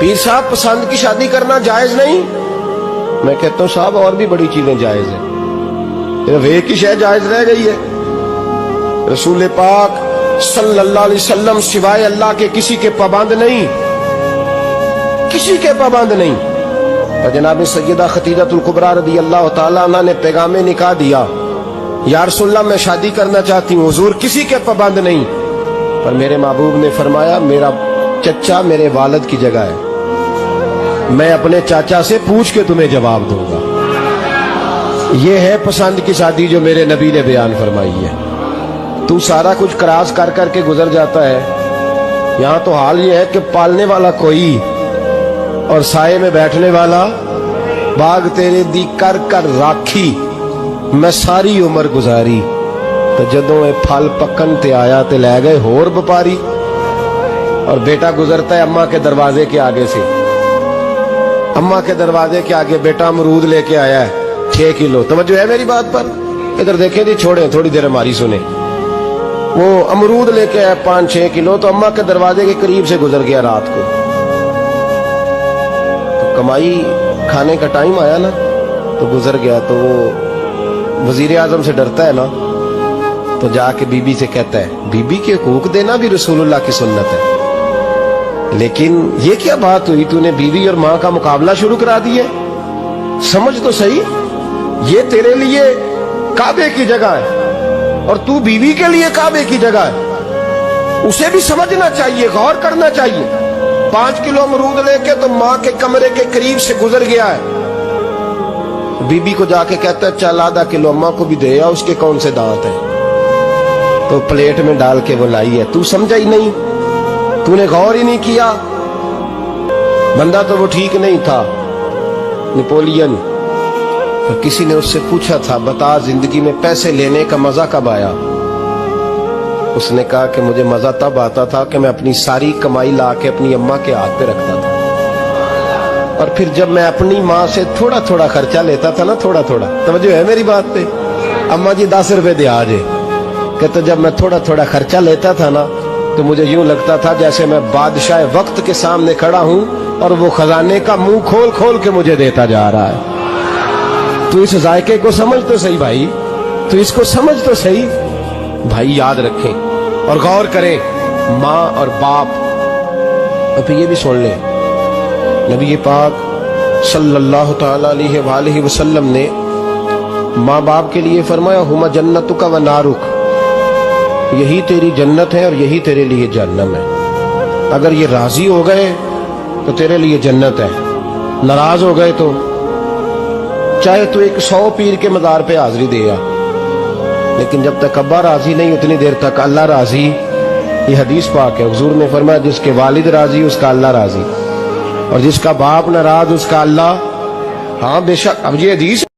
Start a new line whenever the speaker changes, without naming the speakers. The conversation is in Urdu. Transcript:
پیر صاحب پسند کی شادی کرنا جائز نہیں؟ میں کہتا ہوں صاحب اور بھی بڑی چیزیں جائز ہیں، صرف ایک ہی شے جائز رہ گئی ہے۔ رسول پاک صلی اللہ علیہ وسلم سوائے اللہ کے کسی کے پابند نہیں، کسی کے پابند نہیں۔ اور جناب سیدہ خدیجہ الکبریٰ رضی اللہ تعالیٰ عنہ نے پیغام نکاح دیا، یا رسول اللہ میں شادی کرنا چاہتی ہوں، حضور کسی کے پابند نہیں، پر میرے محبوب نے فرمایا میرا چچا میرے والد کی جگہ ہے، میں اپنے چاچا سے پوچھ کے تمہیں جواب دوں گا۔ یہ ہے پسند کی شادی جو میرے نبی نے بیان فرمائی ہے۔ تو سارا کچھ کراس کر کر کے گزر جاتا ہے، یہاں تو حال یہ ہے کہ پالنے والا کوئی اور سائے میں بیٹھنے والا، باغ تیرے دی کر کر راکھی میں ساری عمر گزاری، تو جدوں اے پھل پکن تے آیا تے لے گئے ہور بپاری۔ اور بیٹا گزرتا ہے اماں کے دروازے کے آگے سے، اماں کے دروازے کے آگے بیٹا امرود لے کے آیا ہے 6 کلو۔ توجہ ہے میری بات پر؟ ادھر دیکھیں جی، چھوڑیں تھوڑی دیر ہماری سنیں۔ وہ امرود لے کے آیا 5-6 کلو، تو اماں کے دروازے کے قریب سے گزر گیا رات کو، تو کمائی کھانے کا ٹائم آیا نا، تو گزر گیا۔ تو وہ وزیر اعظم سے ڈرتا ہے نا، تو جا کے بی بی سے کہتا ہے بی بی کے حقوق دینا بھی رسول اللہ کی سنت ہے۔ لیکن یہ کیا بات ہوئی، تو نے بیوی اور ماں کا مقابلہ شروع کرا دیا؟ سمجھ تو صحیح، یہ تیرے لیے کعبے کی جگہ ہے اور تو بیوی کے لیے کعبے کی جگہ ہے، اسے بھی سمجھنا چاہیے، غور کرنا چاہیے۔ 5 کلو امرود لے کے تو ماں کے کمرے کے قریب سے گزر گیا ہے، بی بی کو جا کے کہتا ہے چل آدھا کلو اماں کو بھی دے آ، اس کے کون سے دانت ہیں، تو پلیٹ میں ڈال کے وہ لائی ہے۔ تو سمجھا ہی نہیں، تو نے غور ہی نہیں کیا۔ بندہ تو وہ ٹھیک نہیں تھا، نپولین، کسی نے اس سے پوچھا تھا بتا زندگی میں پیسے لینے کا مزہ کب آیا؟ اس نے کہا کہ مجھے مزہ تب آتا تھا کہ میں اپنی ساری کمائی لا کے اپنی اماں کے ہاتھ پہ رکھتا تھا، اور پھر جب میں اپنی ماں سے تھوڑا تھوڑا خرچہ لیتا تھا نا، تھوڑا تھوڑا، توجہ ہے میری بات پہ؟ اماں جی 10 روپے دے آجے، کہتے جب میں تھوڑا تھوڑا خرچہ لیتا تھا نا، تو مجھے یوں لگتا تھا جیسے میں بادشاہ وقت کے سامنے کھڑا ہوں اور وہ خزانے کا منہ کھول کھول کے مجھے دیتا جا رہا ہے۔ تو اس ذائقے کو سمجھ تو صحیح بھائی، تو اس کو سمجھ تو صحیح بھائی، یاد رکھیں اور غور کریں۔ ماں اور باپ، اور پھر یہ بھی سن لیں، نبی پاک صلی اللہ تعالی علیہ وآلہ وسلم نے ماں باپ کے لیے فرمایا ہما جنتک و نارک، یہی تیری جنت ہے اور یہی تیرے لیے جہنم ہے۔ اگر یہ راضی ہو گئے تو تیرے لیے جنت ہے، ناراض ہو گئے تو چاہے تو 100 پیر کے مزار پہ حاضری دے آ، لیکن جب تک ابا راضی نہیں اتنی دیر تک اللہ راضی۔ یہ حدیث پاک ہے، حضور نے فرمایا جس کے والد راضی اس کا اللہ راضی، اور جس کا باپ ناراض اس کا اللہ، ہاں بے شک۔ اب یہ حدیث